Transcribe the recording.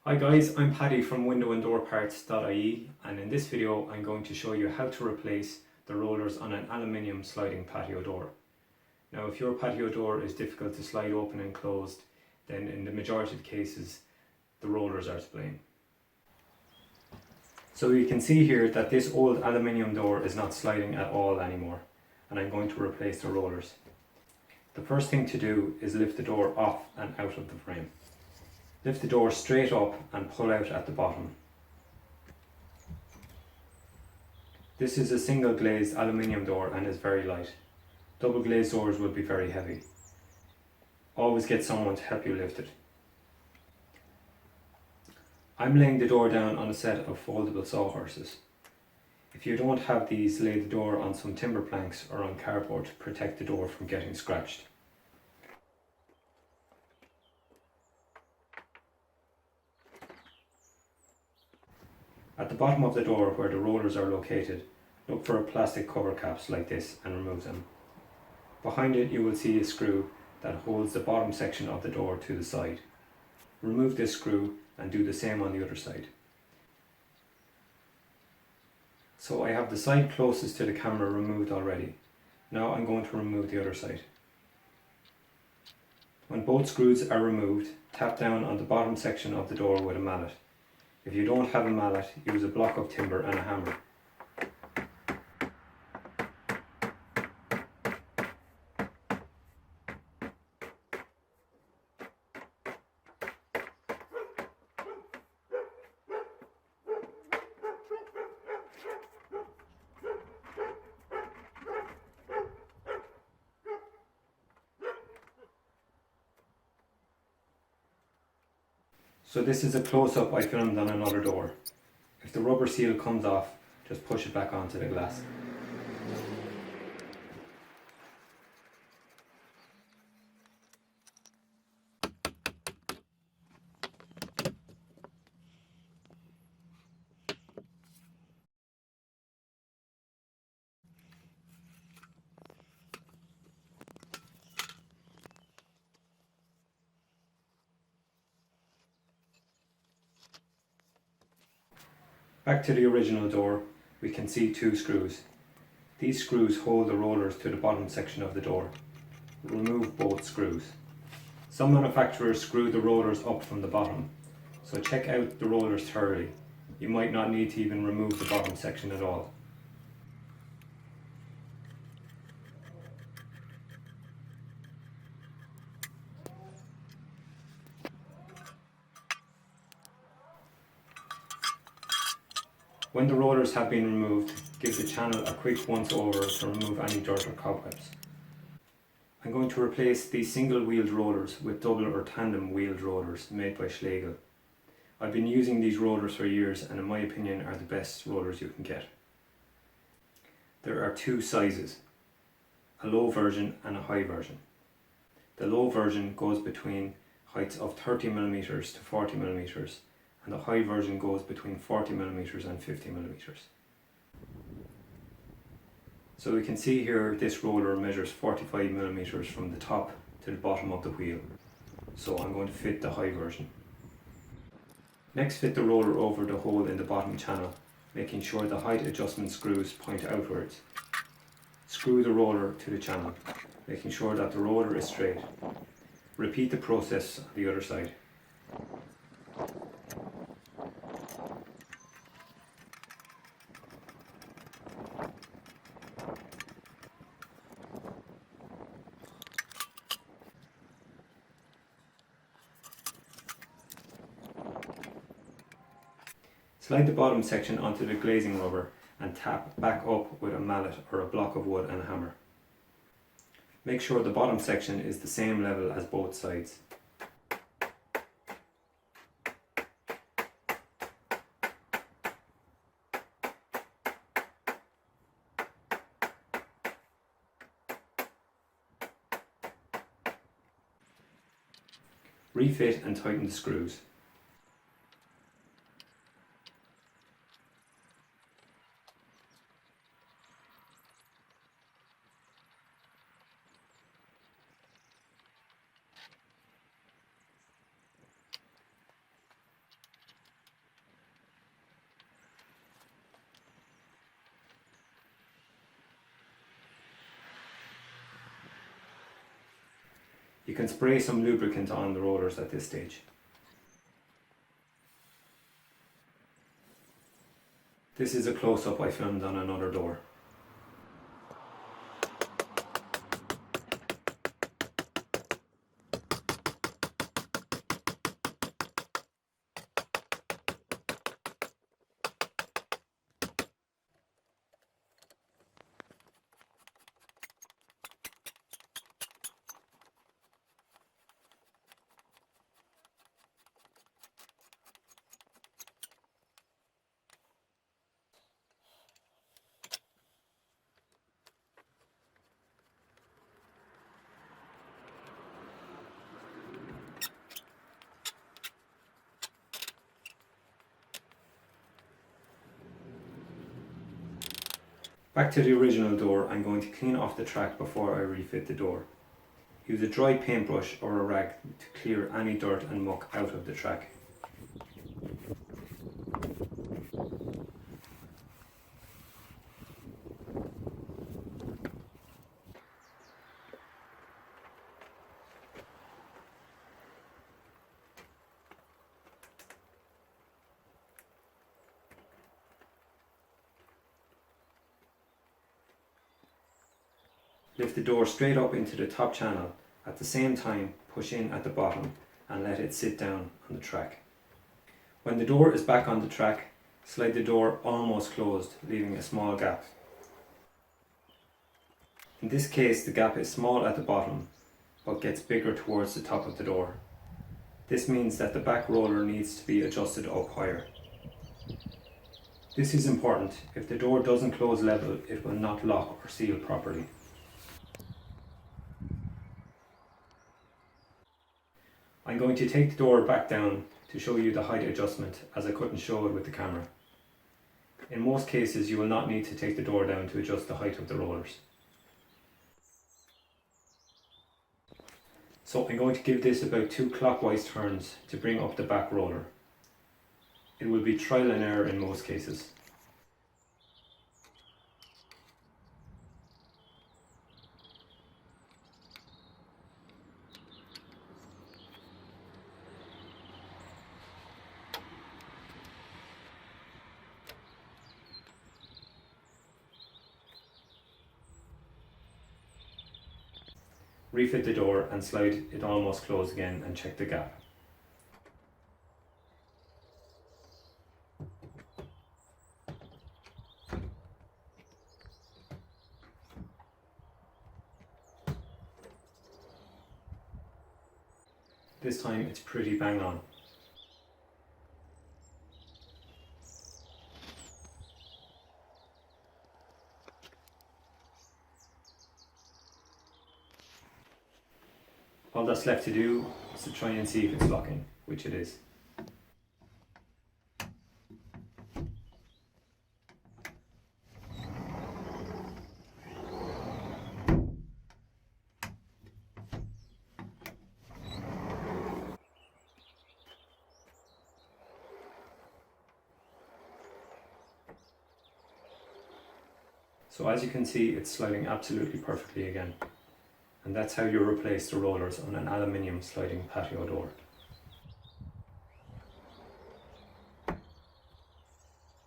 Hi guys, I'm Paddy from windowanddoorparts.ie, and in this video I'm going to show you how to replace the rollers on an aluminium sliding patio door. Now if your patio door is difficult to slide open and closed, then in the majority of cases the rollers are to blame. So you can see here that this old aluminium door is not sliding at all anymore, and I'm going to replace the rollers. The first thing to do is lift the door off and out of the frame. Lift the door straight up and pull out at the bottom. This is a single glazed aluminium door and is very light. Double glazed doors will be very heavy. Always get someone to help you lift it. I'm laying the door down on a set of foldable sawhorses. If you don't have these, lay the door on some timber planks or on cardboard to protect the door from getting scratched. At the bottom of the door where the rollers are located, look for plastic cover caps like this and remove them. Behind it you will see a screw that holds the bottom section of the door to the side. Remove this screw and do the same on the other side. So I have the side closest to the camera removed already. Now I'm going to remove the other side. When both screws are removed, tap down on the bottom section of the door with a mallet. If you don't have a mallet, use a block of timber and a hammer. So this is a close-up I filmed on another door. If the rubber seal comes off, just push it back onto the glass. Back to the original door, we can see two screws. These screws hold the rollers to the bottom section of the door. Remove both screws. Some manufacturers screw the rollers up from the bottom, so check out the rollers thoroughly. You might not need to even remove the bottom section at all. When the rollers have been removed, give the channel a quick once over to remove any dirt or cobwebs. I'm going to replace these single wheeled rollers with double or tandem wheeled rollers made by Schlegel. I've been using these rollers for years and in my opinion are the best rollers you can get. There are two sizes, a low version and a high version. The low version goes between heights of 30mm to 40mm, and the high version goes between 40mm and 50mm. So we can see here this roller measures 45mm from the top to the bottom of the wheel. So I'm going to fit the high version. Next, fit the roller over the hole in the bottom channel, making sure the height adjustment screws point outwards. Screw the roller to the channel, making sure that the roller is straight. Repeat the process on the other side. Slide the bottom section onto the glazing rubber and tap back up with a mallet or a block of wood and a hammer. Make sure the bottom section is the same level as both sides. Refit and tighten the screws. You can spray some lubricant on the rollers at this stage. This is a close-up I filmed on another door. Back to the original door, I'm going to clean off the track before I refit the door. Use a dry paintbrush or a rag to clear any dirt and muck out of the track. Lift the door straight up into the top channel. At the same time, push in at the bottom and let it sit down on the track. When the door is back on the track, slide the door almost closed, leaving a small gap. In this case, the gap is small at the bottom, but gets bigger towards the top of the door. This means that the back roller needs to be adjusted up higher. This is important. If the door doesn't close level, it will not lock or seal properly. I'm going to take the door back down to show you the height adjustment, as I couldn't show it with the camera. In most cases you will not need to take the door down to adjust the height of the rollers. So I'm going to give this about 2 clockwise turns to bring up the back roller. It will be trial and error in most cases. Refit the door and slide it almost closed again and check the gap. This time it's pretty bang on. All that's left to do is to try and see if it's locking, which it is. So as you can see, it's sliding absolutely perfectly again. And that's how you replace the rollers on an aluminium sliding patio door.